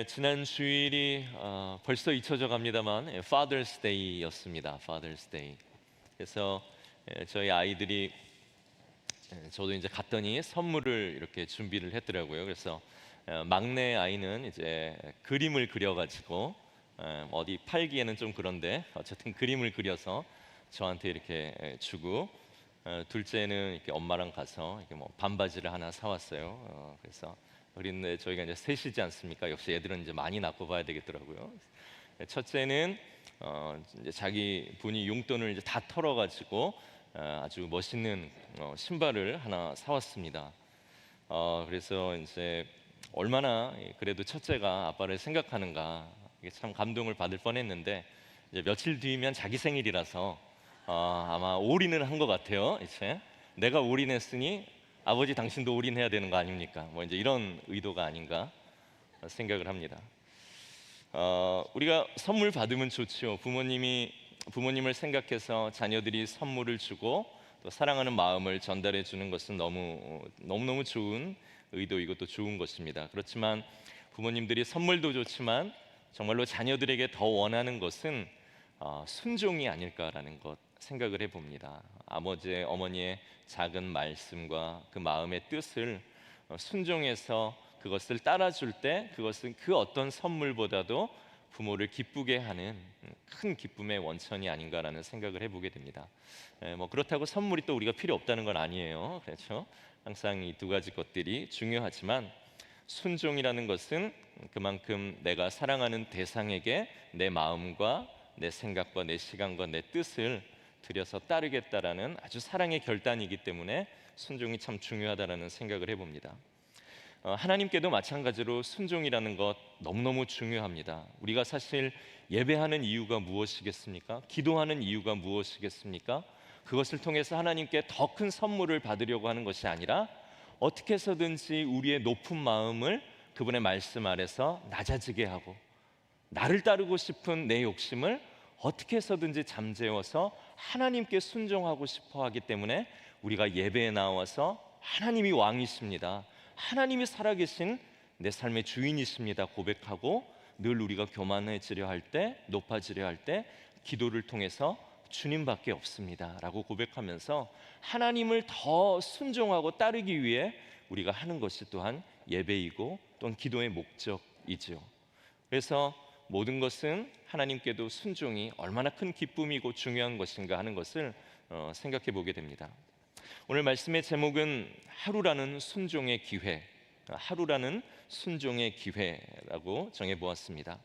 지난 주일이 벌써 잊혀져 갑니다만 Father's Day였습니다. Father's Day. 그래서 저희 아이들이 저도 이제 갔더니 선물을 이렇게 준비를 했더라고요. 그래서 막내 아이는 이제 그림을 그려가지고 어디 팔기에는 좀 그런데 어쨌든 그림을 그려서 저한테 이렇게 주고, 둘째는 이렇게 엄마랑 가서 이렇게 뭐 반바지를 하나 사왔어요. 그래서 그런데 저희가 이제 셋이지 않습니까? 역시 애들은 이제 많이 낳고 봐야 되겠더라고요. 첫째는 이제 자기 분이 용돈을 이제 다 털어가지고 아주 멋있는 신발을 하나 사왔습니다. 그래서 이제 얼마나 그래도 첫째가 아빠를 생각하는가, 이게 참 감동을 받을 뻔했는데, 이제 며칠 뒤면 자기 생일이라서 아마 올인을 한 것 같아요. 이제 내가 올인했으니 아버지 당신도 올인해야 되는 거 아닙니까? 뭐 이제 이런 의도가 아닌가 생각을 합니다. 우리가 선물 받으면 좋죠. 부모님을 생각해서 자녀들이 선물을 주고 또 사랑하는 마음을 전달해 주는 것은 너무너무 좋은 의도이고 또 좋은 것입니다. 그렇지만 부모님들이 선물도 좋지만 정말로 자녀들에게 더 원하는 것은 순종이 아닐까라는 것 생각을 해봅니다. 아버지, 어머니의 작은 말씀과 그 마음의 뜻을 순종해서 그것을 따라줄 때, 그것은 그 어떤 선물보다도 부모를 기쁘게 하는 큰 기쁨의 원천이 아닌가라는 생각을 해보게 됩니다. 뭐 그렇다고 선물이 또 우리가 필요 없다는 건 아니에요. 그렇죠? 항상 이 두 가지 것들이 중요하지만, 순종이라는 것은 그만큼 내가 사랑하는 대상에게 내 마음과 내 생각과 내 시간과 내 뜻을 들여서 따르겠다라는 아주 사랑의 결단이기 때문에 순종이 참 중요하다라는 생각을 해봅니다. 하나님께도 마찬가지로 순종이라는 것 너무너무 중요합니다. 우리가 사실 예배하는 이유가 무엇이겠습니까? 기도하는 이유가 무엇이겠습니까? 그것을 통해서 하나님께 더 큰 선물을 받으려고 하는 것이 아니라 어떻게 해서든지 우리의 높은 마음을 그분의 말씀 아래서 낮아지게 하고, 나를 따르고 싶은 내 욕심을 어떻게 해서든지 잠재워서 하나님께 순종하고 싶어 하기 때문에 우리가 예배에 나와서 하나님이 왕이십니다, 하나님이 살아계신 내 삶의 주인이십니다 고백하고, 늘 우리가 교만해지려 할 때, 높아지려 할 때 기도를 통해서 주님밖에 없습니다 라고 고백하면서 하나님을 더 순종하고 따르기 위해 우리가 하는 것이 또한 예배이고 또한 기도의 목적이죠. 그래서 모든 것은 하나님께도 순종이 얼마나 큰 기쁨이고 중요한 것인가 하는 것을 생각해 보게 됩니다. 오늘 말씀의 제목은 하루라는 순종의 기회, 하루라는 순종의 기회라고 정해보았습니다.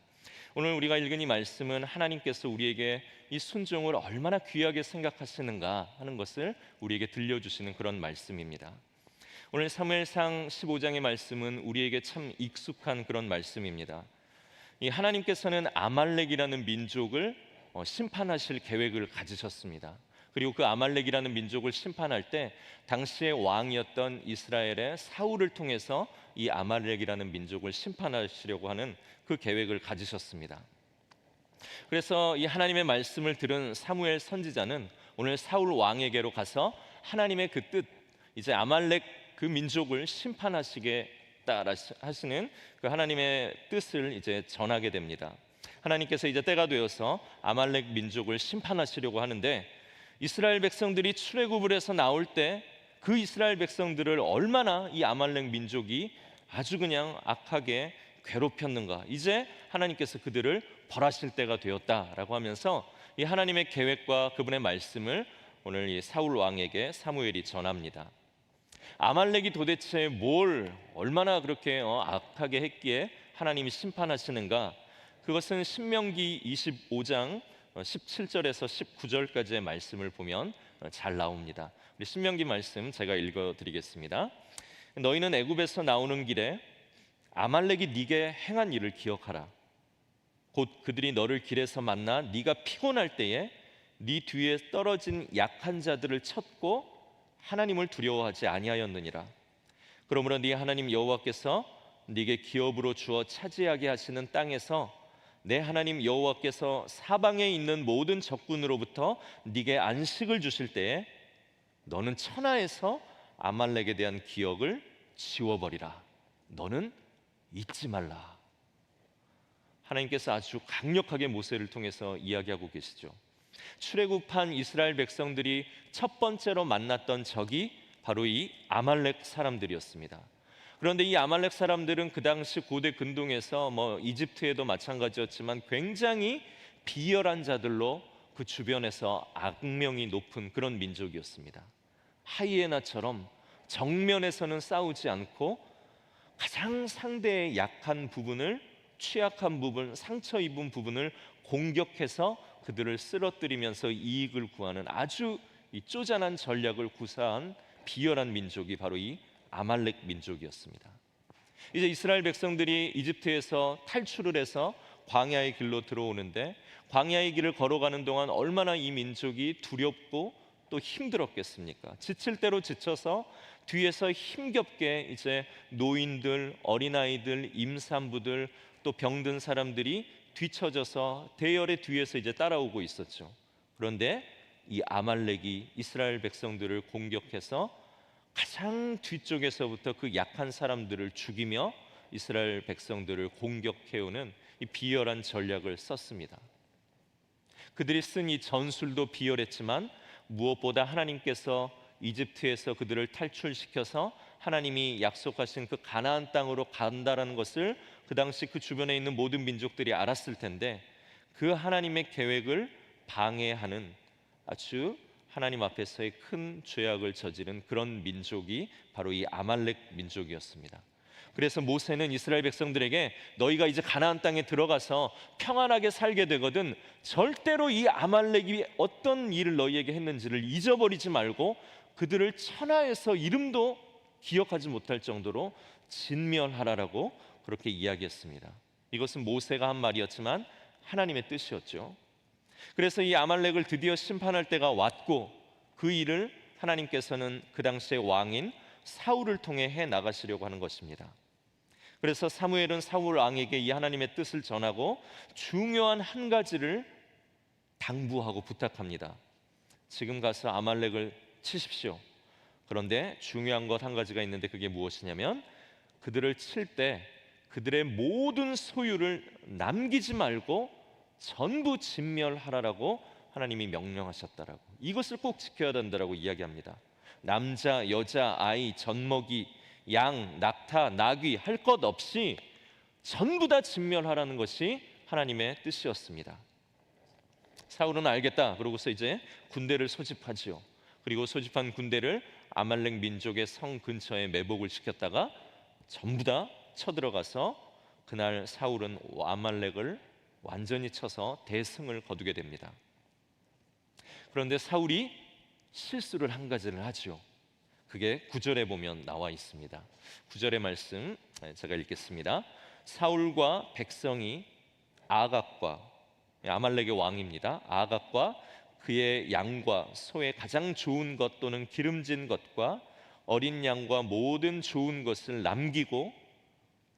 오늘 우리가 읽은 이 말씀은 하나님께서 우리에게 이 순종을 얼마나 귀하게 생각하시는가 하는 것을 우리에게 들려주시는 그런 말씀입니다. 오늘 사무엘상 15장의 말씀은 우리에게 참 익숙한 그런 말씀입니다. 이 하나님께서는 아말렉이라는 민족을 심판하실 계획을 가지셨습니다. 그리고 그 아말렉이라는 민족을 심판할 때 당시의 왕이었던 이스라엘의 사울을 통해서 이 아말렉이라는 민족을 심판하시려고 하는 그 계획을 가지셨습니다. 그래서 이 하나님의 말씀을 들은 사무엘 선지자는 오늘 사울 왕에게로 가서 하나님의 그 뜻, 이제 아말렉 그 민족을 심판하시겠다 하시는 그 하나님의 뜻을 이제 전하게 됩니다. 하나님께서 이제 때가 되어서 아말렉 민족을 심판하시려고 하는데, 이스라엘 백성들이 출애굽을 해서 나올 때 그 이스라엘 백성들을 얼마나 이 아말렉 민족이 아주 그냥 악하게 괴롭혔는가, 이제 하나님께서 그들을 벌하실 때가 되었다라고 하면서 이 하나님의 계획과 그분의 말씀을 오늘 이 사울 왕에게 사무엘이 전합니다. 아말렉이 도대체 뭘 얼마나 그렇게 악하게 했기에 하나님이 심판하시는가, 그것은 신명기 25장 17절에서 19절까지의 말씀을 보면 잘 나옵니다. 우리 신명기 말씀 제가 읽어드리겠습니다. 너희는 애굽에서 나오는 길에 아말렉이 네게 행한 일을 기억하라. 곧 그들이 너를 길에서 만나 네가 피곤할 때에 네 뒤에 떨어진 약한 자들을 쳤고 하나님을 두려워하지 아니하였느니라. 그러므로 네 하나님 여호와께서 네게 기업으로 주어 차지하게 하시는 땅에서 내 하나님 여호와께서 사방에 있는 모든 적군으로부터 네게 안식을 주실 때에 너는 천하에서 아말렉에 대한 기억을 지워버리라. 너는 잊지 말라. 하나님께서 아주 강력하게 모세를 통해서 이야기하고 계시죠. 출애굽한 이스라엘 백성들이 첫 번째로 만났던 적이 바로 이 아말렉 사람들이었습니다. 그런데 이 아말렉 사람들은 그 당시 고대 근동에서 이집트에도 마찬가지였지만 굉장히 비열한 자들로 그 주변에서 악명이 높은 그런 민족이었습니다. 하이에나처럼 정면에서는 싸우지 않고 가장 상대의 약한 부분을, 취약한 부분, 상처 입은 부분을 공격해서 그들을 쓰러뜨리면서 이익을 구하는 아주 이 쪼잔한 전략을 구사한 비열한 민족이 바로 이 아말렉 민족이었습니다. 이제 이스라엘 백성들이 이집트에서 탈출을 해서 광야의 길로 들어오는데, 광야의 길을 걸어가는 동안 얼마나 이 민족이 두렵고 또 힘들었겠습니까? 지칠 대로 지쳐서 뒤에서 힘겹게 이제 노인들, 어린아이들, 임산부들, 또 병든 사람들이 뒤처져서 대열의 뒤에서 이제 따라오고 있었죠. 그런데 이 아말렉이 이스라엘 백성들을 공격해서 가장 뒤쪽에서부터 그 약한 사람들을 죽이며 이스라엘 백성들을 공격해오는 이 비열한 전략을 썼습니다. 그들이 쓴 이 전술도 비열했지만 무엇보다 하나님께서 이집트에서 그들을 탈출시켜서 하나님이 약속하신 그 가나안 땅으로 간다라는 것을 그 당시 그 주변에 있는 모든 민족들이 알았을 텐데, 그 하나님의 계획을 방해하는 아주 하나님 앞에서의 큰 죄악을 저지른 그런 민족이 바로 이 아말렉 민족이었습니다. 그래서 모세는 이스라엘 백성들에게 너희가 이제 가나안 땅에 들어가서 평안하게 살게 되거든 절대로 이 아말렉이 어떤 일을 너희에게 했는지를 잊어버리지 말고 그들을 천하에서 이름도 기억하지 못할 정도로 진멸하라라고 그렇게 이야기했습니다. 이것은 모세가 한 말이었지만 하나님의 뜻이었죠. 그래서 이 아말렉을 드디어 심판할 때가 왔고, 그 일을 하나님께서는 그 당시의 왕인 사울을 통해 해 나가시려고 하는 것입니다. 그래서 사무엘은 사울 왕에게 이 하나님의 뜻을 전하고 중요한 한 가지를 당부하고 부탁합니다. 지금 가서 아말렉을 치십시오. 그런데 중요한 것 한 가지가 있는데 그게 무엇이냐면, 그들을 칠 때 그들의 모든 소유를 남기지 말고 전부 진멸하라라고 하나님이 명령하셨다라고, 이것을 꼭 지켜야 된다라고 이야기합니다. 남자, 여자, 아이, 젖먹이, 양, 낙타, 나귀 할 것 없이 전부 다 진멸하라는 것이 하나님의 뜻이었습니다. 사울은 알겠다 그러고서 이제 군대를 소집하지요. 그리고 소집한 군대를 아말렉 민족의 성 근처에 매복을 시켰다가 전부 다 쳐들어가서 그날 사울은 아말렉을 완전히 쳐서 대승을 거두게 됩니다. 그런데 사울이 실수를 한 가지를 하죠. 그게 9절에 보면 나와 있습니다. 9절의 말씀 제가 읽겠습니다. 사울과 백성이 아각과, 아말렉의 왕입니다, 아각과 그의 양과 소의 가장 좋은 것 또는 기름진 것과 어린 양과 모든 좋은 것을 남기고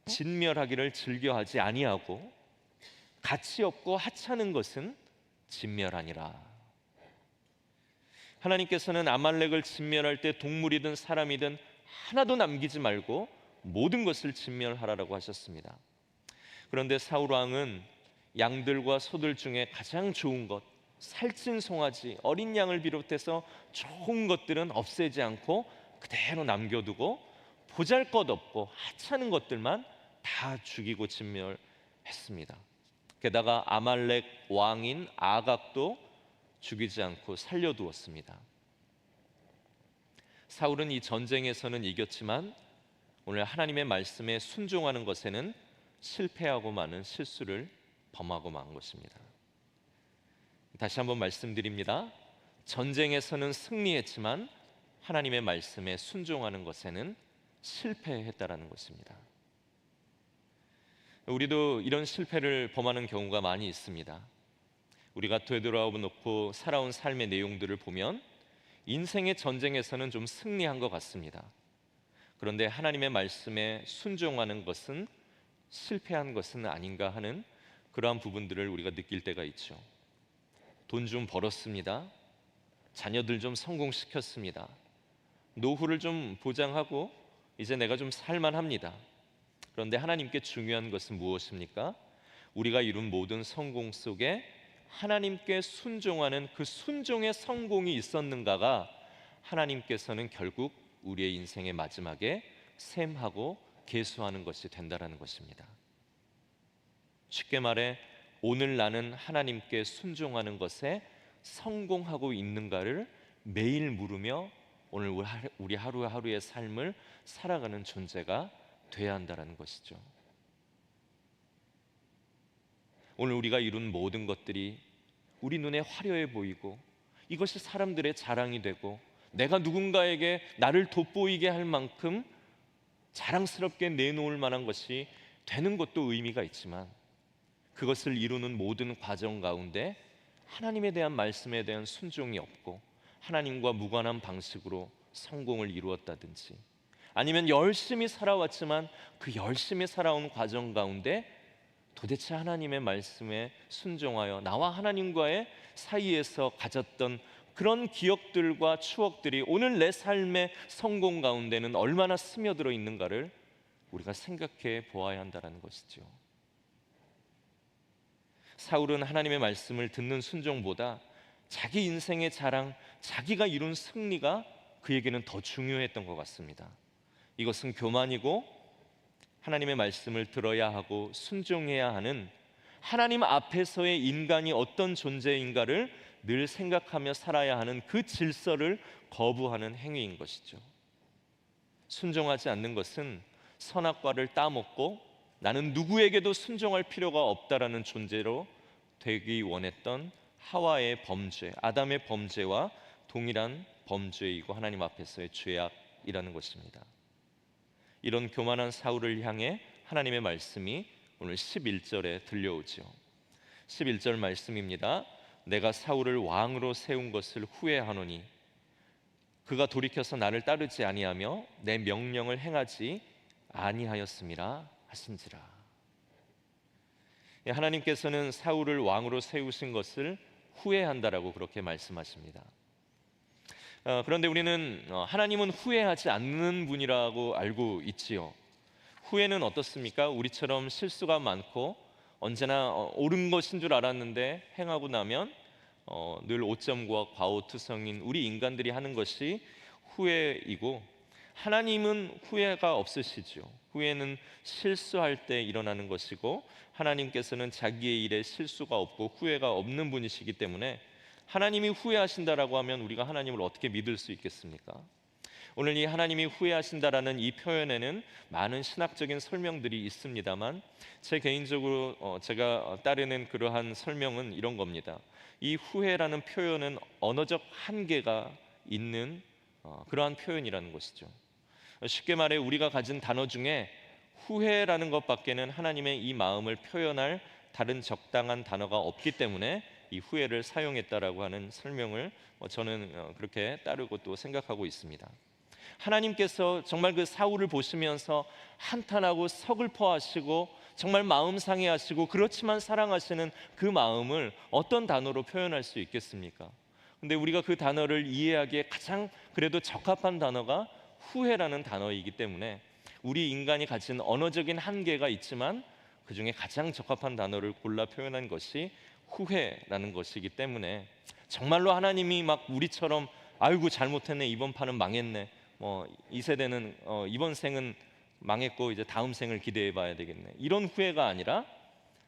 진멸하기를 즐겨하지 아니하고 가치 없고 하찮은 것은 진멸하니라. 하나님께서는 아말렉을 진멸할 때 동물이든 사람이든 하나도 남기지 말고 모든 것을 진멸하라고 하셨습니다. 그런데 사울 왕은 양들과 소들 중에 가장 좋은 것, 살찐 송아지, 어린 양을 비롯해서 좋은 것들은 없애지 않고 그대로 남겨두고 보잘것없고 하찮은 것들만 다 죽이고 진멸했습니다. 게다가 아말렉 왕인 아각도 죽이지 않고 살려두었습니다. 사울은 이 전쟁에서는 이겼지만 오늘 하나님의 말씀에 순종하는 것에는 실패하고 많은 실수를 범하고 만 것입니다. 다시 한번 말씀드립니다. 전쟁에서는 승리했지만 하나님의 말씀에 순종하는 것에는 실패했다라는 것입니다. 우리도 이런 실패를 범하는 경우가 많이 있습니다. 우리가 되돌아보고 놓고 살아온 삶의 내용들을 보면 인생의 전쟁에서는 좀 승리한 것 같습니다. 그런데 하나님의 말씀에 순종하는 것은 실패한 것은 아닌가 하는 그러한 부분들을 우리가 느낄 때가 있죠. 돈 좀 벌었습니다. 자녀들 좀 성공시켰습니다. 노후를 좀 보장하고 이제 내가 좀 살만합니다. 그런데 하나님께 중요한 것은 무엇입니까? 우리가 이룬 모든 성공 속에 하나님께 순종하는 그 순종의 성공이 있었는가가 하나님께서는 결국 우리의 인생의 마지막에 셈하고 계수하는 것이 된다라는 것입니다. 쉽게 말해 오늘 나는 하나님께 순종하는 것에 성공하고 있는가를 매일 물으며 오늘 우리 하루하루의 삶을 살아가는 존재가 돼야 한다는 것이죠. 오늘 우리가 이룬 모든 것들이 우리 눈에 화려해 보이고 이것이 사람들의 자랑이 되고 내가 누군가에게 나를 돋보이게 할 만큼 자랑스럽게 내놓을 만한 것이 되는 것도 의미가 있지만, 그것을 이루는 모든 과정 가운데 하나님에 대한 말씀에 대한 순종이 없고 하나님과 무관한 방식으로 성공을 이루었다든지, 아니면 열심히 살아왔지만 그 열심히 살아온 과정 가운데 도대체 하나님의 말씀에 순종하여 나와 하나님과의 사이에서 가졌던 그런 기억들과 추억들이 오늘 내 삶의 성공 가운데는 얼마나 스며들어 있는가를 우리가 생각해 보아야 한다는 것이죠. 사울은 하나님의 말씀을 듣는 순종보다 자기 인생의 자랑, 자기가 이룬 승리가 그에게는 더 중요했던 것 같습니다. 이것은 교만이고 하나님의 말씀을 들어야 하고 순종해야 하는 하나님 앞에서의 인간이 어떤 존재인가를 늘 생각하며 살아야 하는 그 질서를 거부하는 행위인 것이죠. 순종하지 않는 것은 선악과를 따먹고 나는 누구에게도 순종할 필요가 없다라는 존재로 되기 원했던 하와의 범죄, 아담의 범죄와 동일한 범죄이고 하나님 앞에서의 죄악이라는 것입니다. 이런 교만한 사울을 향해 하나님의 말씀이 오늘 11절에 들려오죠. 11절 말씀입니다. 내가 사울을 왕으로 세운 것을 후회하노니 그가 돌이켜서 나를 따르지 아니하며 내 명령을 행하지 아니하였음이라 하신지라. 하나님께서는 사울을 왕으로 세우신 것을 후회한다라고 그렇게 말씀하십니다. 그런데 우리는 하나님은 후회하지 않는 분이라고 알고 있지요. 후회는 어떻습니까? 우리처럼 실수가 많고 언제나 옳은 것인 줄 알았는데 행하고 나면 늘 오점과 과오투성인 우리 인간들이 하는 것이 후회이고, 하나님은 후회가 없으시죠. 후회는 실수할 때 일어나는 것이고 하나님께서는 자기의 일에 실수가 없고 후회가 없는 분이시기 때문에 하나님이 후회하신다라고 하면 우리가 하나님을 어떻게 믿을 수 있겠습니까? 오늘 이 하나님이 후회하신다라는 이 표현에는 많은 신학적인 설명들이 있습니다만 제 개인적으로 제가 따르는 그러한 설명은 이런 겁니다. 이 후회라는 표현은 언어적 한계가 있는 그러한 표현이라는 것이죠. 쉽게 말해 우리가 가진 단어 중에 후회라는 것밖에는 하나님의 이 마음을 표현할 다른 적당한 단어가 없기 때문에 이 후회를 사용했다라고 하는 설명을 저는 그렇게 따르고 또 생각하고 있습니다. 하나님께서 정말 그 사울을 보시면서 한탄하고 서글퍼하시고 정말 마음 상해하시고 그렇지만 사랑하시는 그 마음을 어떤 단어로 표현할 수 있겠습니까? 근데 우리가 그 단어를 이해하기에 가장 그래도 적합한 단어가 후회라는 단어이기 때문에 우리 인간이 가진 언어적인 한계가 있지만 그 중에 가장 적합한 단어를 골라 표현한 것이 후회라는 것이기 때문에 정말로 하나님이 막 우리처럼 아이고 잘못했네, 이번 판은 망했네, 이 세대는 이번 생은 망했고 이제 다음 생을 기대해 봐야 되겠네, 이런 후회가 아니라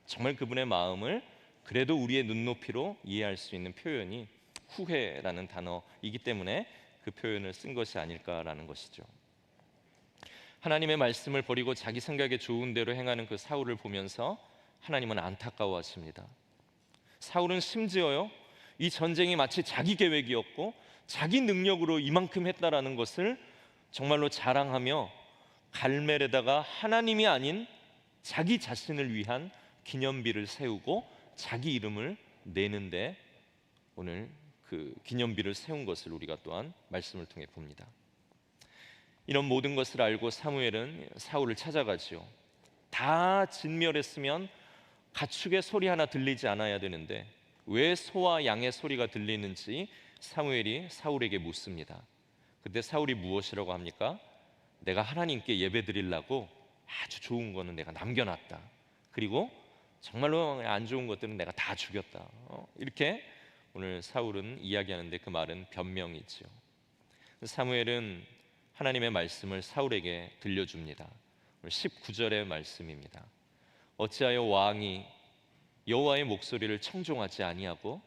정말 그분의 마음을 그래도 우리의 눈높이로 이해할 수 있는 표현이 후회라는 단어이기 때문에 그 표현을 쓴 것이 아닐까라는 것이죠. 하나님의 말씀을 버리고 자기 생각에 좋은 대로 행하는 그 사울을 보면서 하나님은 안타까워하십니다. 사울은 심지어요, 이 전쟁이 마치 자기 계획이었고 자기 능력으로 이만큼 했다라는 것을 정말로 자랑하며 갈멜에다가 하나님이 아닌 자기 자신을 위한 기념비를 세우고 자기 이름을 내는데 오늘 그 기념비를 세운 것을 우리가 또한 말씀을 통해 봅니다. 이런 모든 것을 알고 사무엘은 사울을 찾아가지요. 다 진멸했으면 가축의 소리 하나 들리지 않아야 되는데 왜 소와 양의 소리가 들리는지 사무엘이 사울에게 묻습니다. 그때 사울이 무엇이라고 합니까? 내가 하나님께 예배 드리려고 아주 좋은 거는 내가 남겨놨다. 그리고 정말로 안 좋은 것들은 내가 다 죽였다. 이렇게 오늘 사울은 이야기하는데 그 말은 변명이지요. 사무엘은 하나님의 말씀을 사울에게 들려줍니다. 19절의 말씀입니다. 어찌하여 왕이 여호와의 목소리를 청종하지 아니하고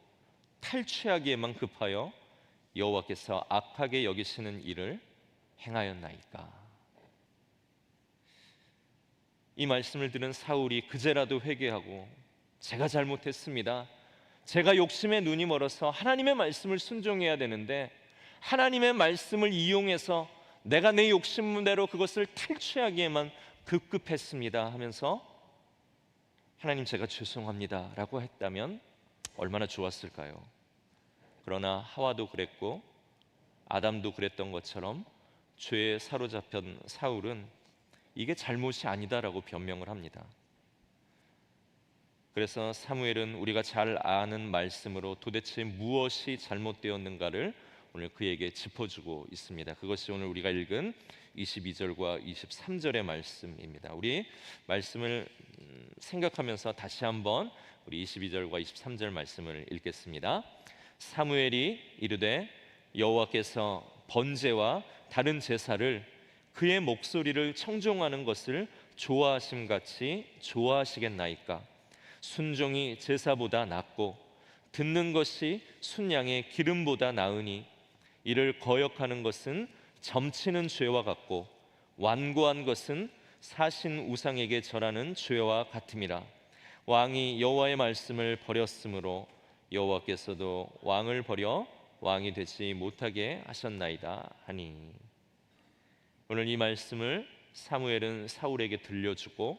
탈취하기에만 급하여 여호와께서 악하게 여기시는 일을 행하였나이까. 이 말씀을 들은 사울이 그제라도 회개하고 제가 잘못했습니다. 제가 욕심에 눈이 멀어서 하나님의 말씀을 순종해야 되는데 하나님의 말씀을 이용해서 내가 내 욕심대로 그것을 탈취하기에만 급급했습니다 하면서 하나님 제가 죄송합니다 라고 했다면 얼마나 좋았을까요? 그러나 하와도 그랬고 아담도 그랬던 것처럼 죄에 사로잡힌 사울은 이게 잘못이 아니다라고 변명을 합니다. 그래서 사무엘은 우리가 잘 아는 말씀으로 도대체 무엇이 잘못되었는가를 오늘 그에게 짚어주고 있습니다. 그것이 오늘 우리가 읽은 22절과 23절의 말씀입니다. 우리 말씀을 생각하면서 다시 한번 우리 22절과 23절 말씀을 읽겠습니다. 사무엘이 이르되 여호와께서 번제와 다른 제사를 그의 목소리를 청종하는 것을 좋아하심같이 좋아하시겠나이까. 순종이 제사보다 낫고 듣는 것이 순양의 기름보다 나으니 이를 거역하는 것은 점치는 죄와 같고 완고한 것은 사신 우상에게 절하는 죄와 같음이라. 왕이 여호와의 말씀을 버렸으므로 여호와께서도 왕을 버려 왕이 되지 못하게 하셨나이다 하니. 오늘 이 말씀을 사무엘은 사울에게 들려주고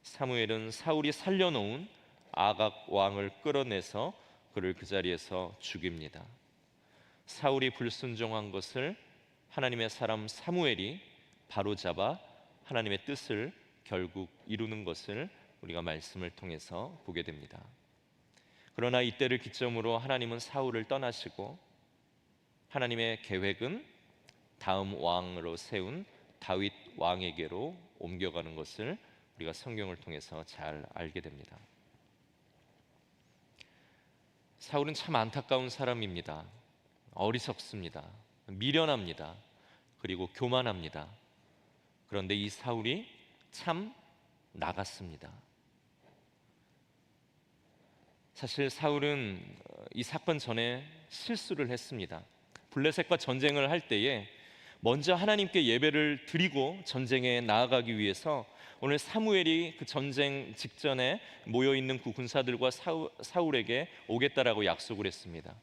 사무엘은 사울이 살려놓은 아각 왕을 끌어내서 그를 그 자리에서 죽입니다. 사울이 불순종한 것을 하나님의 사람 사무엘이 바로잡아 하나님의 뜻을 결국 이루는 것을 우리가 말씀을 통해서 보게 됩니다. 그러나 이때를 기점으로 하나님은 사울을 떠나시고 하나님의 계획은 다음 왕으로 세운 다윗 왕에게로 옮겨가는 것을 우리가 성경을 통해서 잘 알게 됩니다. 사울은 참 안타까운 사람입니다. 어리석습니다. 미련합니다. 그리고 교만합니다. 그런데 이 사울이 참 나갔습니다. 사실 사울은 이 사건 전에 실수를 했습니다. 블레셋과 전쟁을 할 때에 먼저 하나님께 예배를 드리고 전쟁에 나아가기 위해서 오늘 사무엘이 그 전쟁 직전에 모여있는 그 군사들과 사울에게 오겠다라고 약속을 했습니다.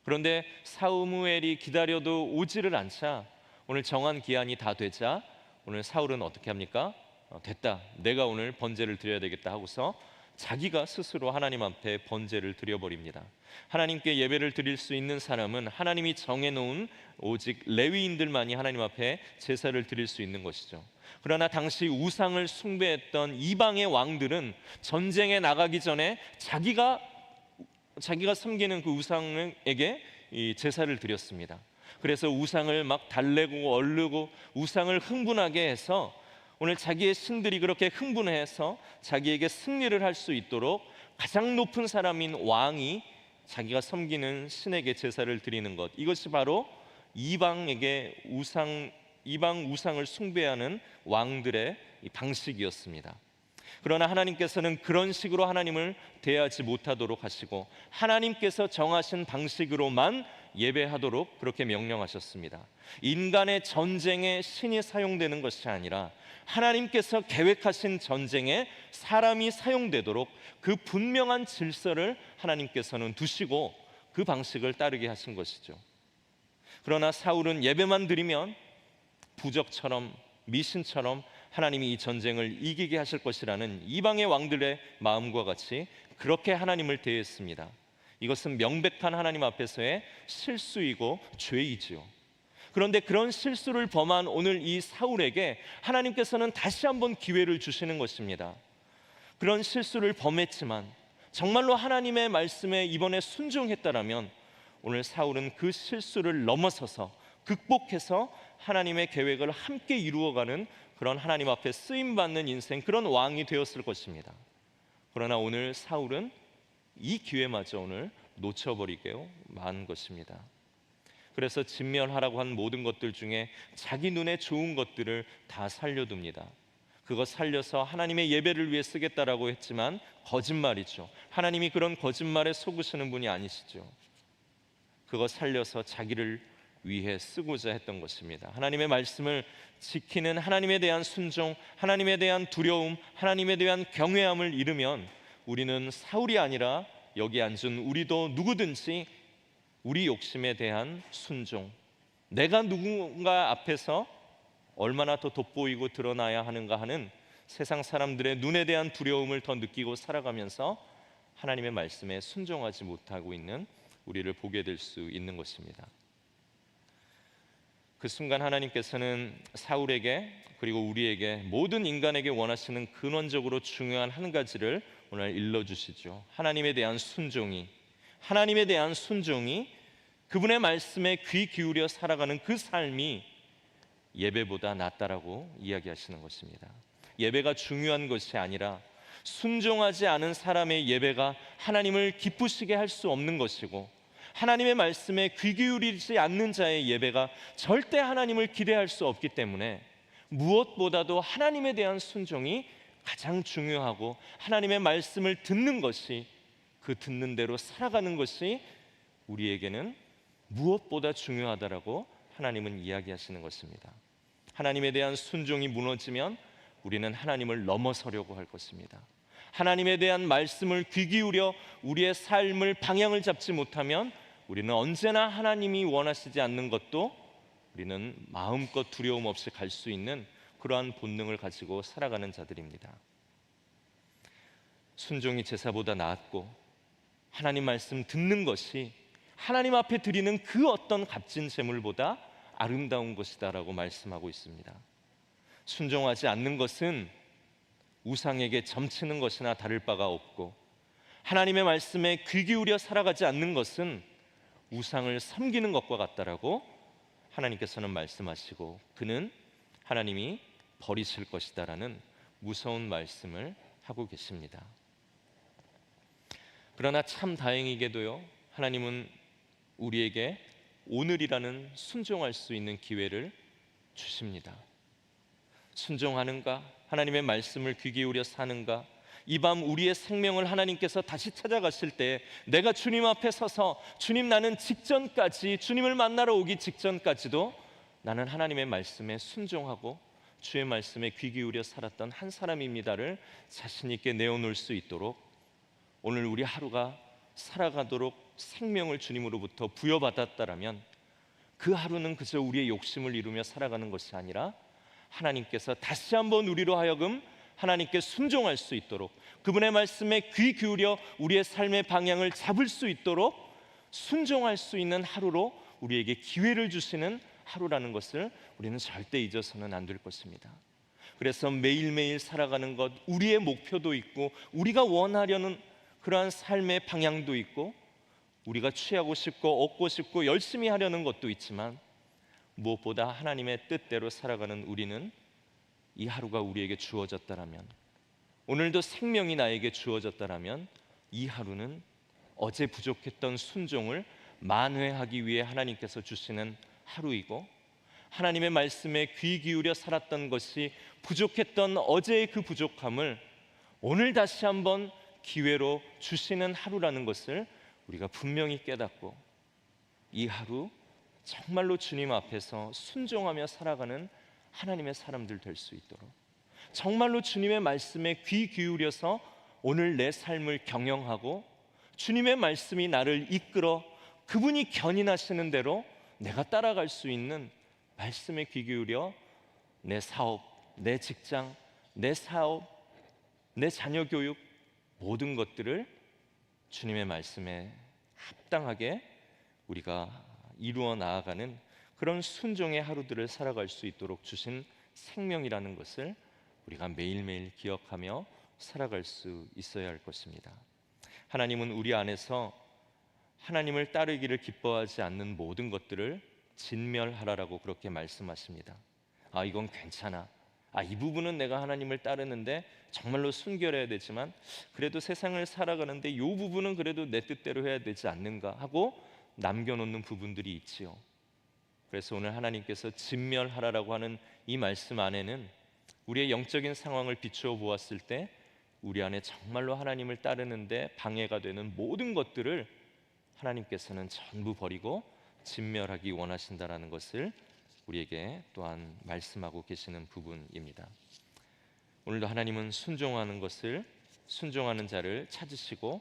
그런데 사무엘이 기다려도 오지를 않자 오늘 정한 기한이 다 되자 오늘 사울은 어떻게 합니까? 됐다, 내가 오늘 번제를 드려야 되겠다 하고서 자기가 스스로 하나님 앞에 번제를 드려버립니다. 하나님께 예배를 드릴 수 있는 사람은 하나님이 정해놓은 오직 레위인들만이 하나님 앞에 제사를 드릴 수 있는 것이죠. 그러나 당시 우상을 숭배했던 이방의 왕들은 전쟁에 나가기 전에 자기가 섬기는 그 우상에게 이 제사를 드렸습니다. 그래서 우상을 막 달래고 얼르고 우상을 흥분하게 해서 오늘 자기의 신들이 그렇게 흥분해서 자기에게 승리를 할 수 있도록 가장 높은 사람인 왕이 자기가 섬기는 신에게 제사를 드리는 것, 이것이 바로 이방 우상을 숭배하는 왕들의 방식이었습니다. 그러나 하나님께서는 그런 식으로 하나님을 대하지 못하도록 하시고 하나님께서 정하신 방식으로만 예배하도록 그렇게 명령하셨습니다. 인간의 전쟁에 신이 사용되는 것이 아니라 하나님께서 계획하신 전쟁에 사람이 사용되도록 그 분명한 질서를 하나님께서는 두시고 그 방식을 따르게 하신 것이죠. 그러나 사울은 예배만 드리면 부적처럼 미신처럼 하나님이 이 전쟁을 이기게 하실 것이라는 이방의 왕들의 마음과 같이 그렇게 하나님을 대했습니다. 이것은 명백한 하나님 앞에서의 실수이고 죄이지요. 그런데 그런 실수를 범한 오늘 이 사울에게 하나님께서는 다시 한번 기회를 주시는 것입니다. 그런 실수를 범했지만 정말로 하나님의 말씀에 이번에 순종했다라면 오늘 사울은 그 실수를 넘어서서 극복해서 하나님의 계획을 함께 이루어가는 그런 하나님 앞에 쓰임받는 인생, 그런 왕이 되었을 것입니다. 그러나 오늘 사울은 이 기회마저 오늘 놓쳐버리게 만 것입니다. 그래서 진멸하라고 한 모든 것들 중에 자기 눈에 좋은 것들을 다 살려둡니다. 그거 살려서 하나님의 예배를 위해 쓰겠다라고 했지만 거짓말이죠. 하나님이 그런 거짓말에 속으시는 분이 아니시죠. 그거 살려서 자기를 위해 쓰고자 했던 것입니다. 하나님의 말씀을 지키는 하나님에 대한 순종, 하나님에 대한 두려움, 하나님에 대한 경외함을 잃으면 우리는 사울이 아니라 여기 앉은 우리도 누구든지 우리 욕심에 대한 순종, 내가 누군가 앞에서 얼마나 더 돋보이고 드러나야 하는가 하는 세상 사람들의 눈에 대한 두려움을 더 느끼고 살아가면서 하나님의 말씀에 순종하지 못하고 있는 우리를 보게 될 수 있는 것입니다. 그 순간 하나님께서는 사울에게 그리고 우리에게 모든 인간에게 원하시는 근원적으로 중요한 한 가지를 오늘 일러주시죠. 하나님에 대한 순종이 그분의 말씀에 귀 기울여 살아가는 그 삶이 예배보다 낫다라고 이야기하시는 것입니다. 예배가 중요한 것이 아니라 순종하지 않은 사람의 예배가 하나님을 기쁘시게 할 수 없는 것이고, 하나님의 말씀에 귀 기울이지 않는 자의 예배가 절대 하나님을 기대할 수 없기 때문에 무엇보다도 하나님에 대한 순종이 가장 중요하고, 하나님의 말씀을 듣는 것이, 그 듣는 대로 살아가는 것이 우리에게는 무엇보다 중요하다라고 하나님은 이야기하시는 것입니다. 하나님에 대한 순종이 무너지면 우리는 하나님을 넘어서려고 할 것입니다. 하나님에 대한 말씀을 귀 기울여 우리의 삶을 방향을 잡지 못하면 우리는 언제나 하나님이 원하시지 않는 것도 우리는 마음껏 두려움 없이 갈 수 있는 그러한 본능을 가지고 살아가는 자들입니다. 순종이 제사보다 낫고 하나님 말씀 듣는 것이 하나님 앞에 드리는 그 어떤 값진 제물보다 아름다운 것이다라고 말씀하고 있습니다. 순종하지 않는 것은 우상에게 점치는 것이나 다를 바가 없고, 하나님의 말씀에 귀 기울여 살아가지 않는 것은 우상을 섬기는 것과 같다라고 하나님께서는 말씀하시고, 그는 하나님이 버리실 것이다라는 무서운 말씀을 하고 계십니다. 그러나 참 다행이게도요, 하나님은 우리에게 오늘이라는 순종할 수 있는 기회를 주십니다. 순종하는가? 하나님의 말씀을 귀 기울여 사는가? 이 밤 우리의 생명을 하나님께서 다시 찾아가실 때 내가 주님 앞에 서서 주님, 나는 직전까지, 주님을 만나러 오기 직전까지도 나는 하나님의 말씀에 순종하고 주의 말씀에 귀 기울여 살았던 한 사람입니다를 자신 있게 내어놓을 수 있도록, 오늘 우리 하루가 살아가도록 생명을 주님으로부터 부여받았다라면 그 하루는 그저 우리의 욕심을 이루며 살아가는 것이 아니라 하나님께서 다시 한번 우리로 하여금 하나님께 순종할 수 있도록, 그분의 말씀에 귀 기울여 우리의 삶의 방향을 잡을 수 있도록 순종할 수 있는 하루로 우리에게 기회를 주시는 하루라는 것을 우리는 절대 잊어서는 안 될 것입니다. 그래서 매일매일 살아가는 것, 우리의 목표도 있고 우리가 원하려는 그러한 삶의 방향도 있고, 우리가 취하고 싶고 얻고 싶고 열심히 하려는 것도 있지만, 무엇보다 하나님의 뜻대로 살아가는 우리는 이 하루가 우리에게 주어졌다라면, 오늘도 생명이 나에게 주어졌다라면, 이 하루는 어제 부족했던 순종을 만회하기 위해 하나님께서 주시는 하루이고, 하나님의 말씀에 귀 기울여 살았던 것이 부족했던 어제의 그 부족함을 오늘 다시 한번 기회로 주시는 하루라는 것을 우리가 분명히 깨닫고, 이 하루 정말로 주님 앞에서 순종하며 살아가는 하나님의 사람들 될 수 있도록, 정말로 주님의 말씀에 귀 기울여서 오늘 내 삶을 경영하고 주님의 말씀이 나를 이끌어 그분이 견인하시는 대로 내가 따라갈 수 있는 말씀에 귀 기울여 내 사업, 내 직장, 내 사업, 내 자녀 교육, 모든 것들을 주님의 말씀에 합당하게 우리가 이루어 나아가는 그런 순종의 하루들을 살아갈 수 있도록 주신 생명이라는 것을 우리가 매일매일 기억하며 살아갈 수 있어야 할 것입니다. 하나님은 우리 안에서 하나님을 따르기를 기뻐하지 않는 모든 것들을 진멸하라라고 그렇게 말씀하십니다. 이건 괜찮아, 이 부분은 내가 하나님을 따르는데 정말로 순결해야 되지만 그래도 세상을 살아가는데 이 부분은 그래도 내 뜻대로 해야 되지 않는가 하고 남겨놓는 부분들이 있지요. 그래서 오늘 하나님께서 진멸하라라고 하는 이 말씀 안에는 우리의 영적인 상황을 비추어 보았을 때 우리 안에 정말로 하나님을 따르는데 방해가 되는 모든 것들을 하나님께서는 전부 버리고 진멸하기 원하신다라는 것을 우리에게 또한 말씀하고 계시는 부분입니다. 오늘도 하나님은 순종하는 자를 찾으시고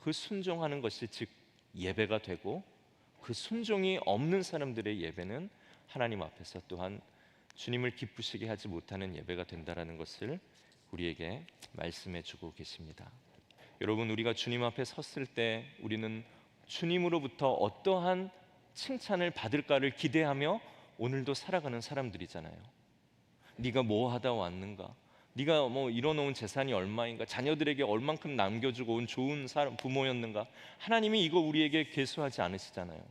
그 순종하는 것이 즉 예배가 되고 그 순종이 없는 사람들의 예배는 하나님 앞에서 또한 주님을 기쁘시게 하지 못하는 예배가 된다라는 것을 우리에게 말씀해 주고 계십니다. 여러분, 우리가 주님 앞에 섰을 때 우리는 주님으로부터 어떠한 칭찬을 받을까를 기대하며 오늘도 살아가는 사람들이잖아요. 네가 뭐 하다 왔는가? 네가 뭐 이뤄놓은 재산이 얼마인가? 자녀들에게 얼만큼 남겨주고 온 좋은 부모였는가? 하나님이 이거 우리에게 계수하지 않으시잖아요.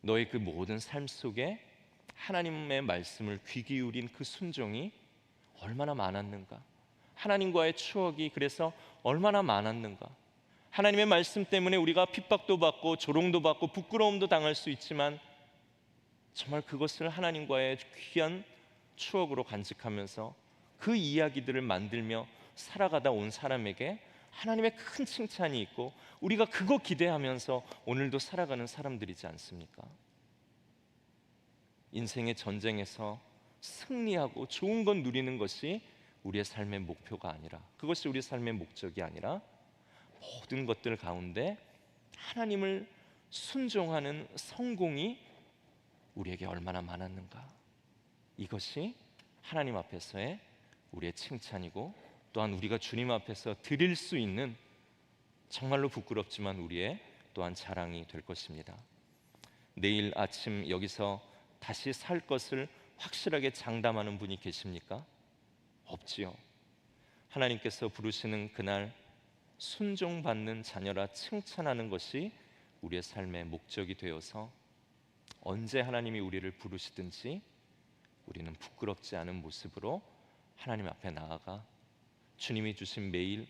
너의 그 모든 삶 속에 하나님의 말씀을 귀 기울인 그 순종이 얼마나 많았는가? 하나님과의 추억이 그래서 얼마나 많았는가? 하나님의 말씀 때문에 우리가 핍박도 받고 조롱도 받고 부끄러움도 당할 수 있지만 정말 그것을 하나님과의 귀한 추억으로 간직하면서 그 이야기들을 만들며 살아가다 온 사람에게 하나님의 큰 칭찬이 있고 우리가 그거 기대하면서 오늘도 살아가는 사람들이지 않습니까? 인생의 전쟁에서 승리하고 좋은 건 누리는 것이 우리의 삶의 목표가 아니라, 그것이 우리 삶의 목적이 아니라 모든 것들 가운데 하나님을 순종하는 성공이 우리에게 얼마나 많았는가, 이것이 하나님 앞에서의 우리의 칭찬이고 또한 우리가 주님 앞에서 드릴 수 있는 정말로 부끄럽지만 우리의 또한 자랑이 될 것입니다. 내일 아침 여기서 다시 살 것을 확실하게 장담하는 분이 계십니까? 없지요. 하나님께서 부르시는 그날 순종받는 자녀라 칭찬하는 것이 우리의 삶의 목적이 되어서 언제 하나님이 우리를 부르시든지 우리는 부끄럽지 않은 모습으로 하나님 앞에 나아가 주님이 주신 매일,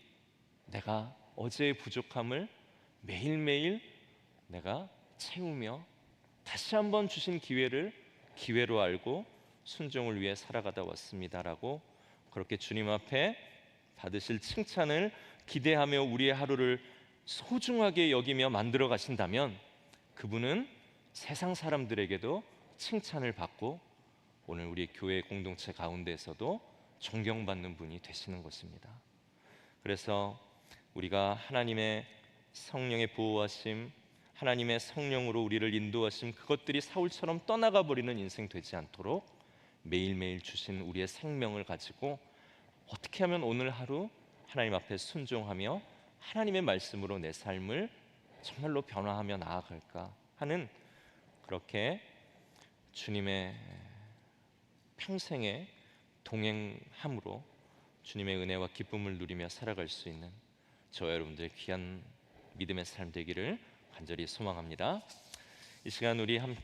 내가 어제의 부족함을 매일매일 내가 채우며 다시 한번 주신 기회를 기회로 알고 순종을 위해 살아가다 왔습니다라고 그렇게 주님 앞에 받으실 칭찬을 기대하며 우리의 하루를 소중하게 여기며 만들어 가신다면 그분은 세상 사람들에게도 칭찬을 받고 오늘 우리 교회 공동체 가운데에서도 존경받는 분이 되시는 것입니다. 그래서 우리가 하나님의 성령의 보호하심, 하나님의 성령으로 우리를 인도하심, 그것들이 사울처럼 떠나가 버리는 인생 되지 않도록 매일매일 주신 우리의 생명을 가지고 어떻게 하면 오늘 하루 하나님 앞에 순종하며 하나님의 말씀으로 내 삶을 정말로 변화하며 나아갈까 하는, 그렇게 주님의 평생의 동행함으로 주님의 은혜와 기쁨을 누리며 살아갈 수 있는 저와 여러분들의 귀한 믿음의 삶 되기를 간절히 소망합니다. 이 시간 우리 함께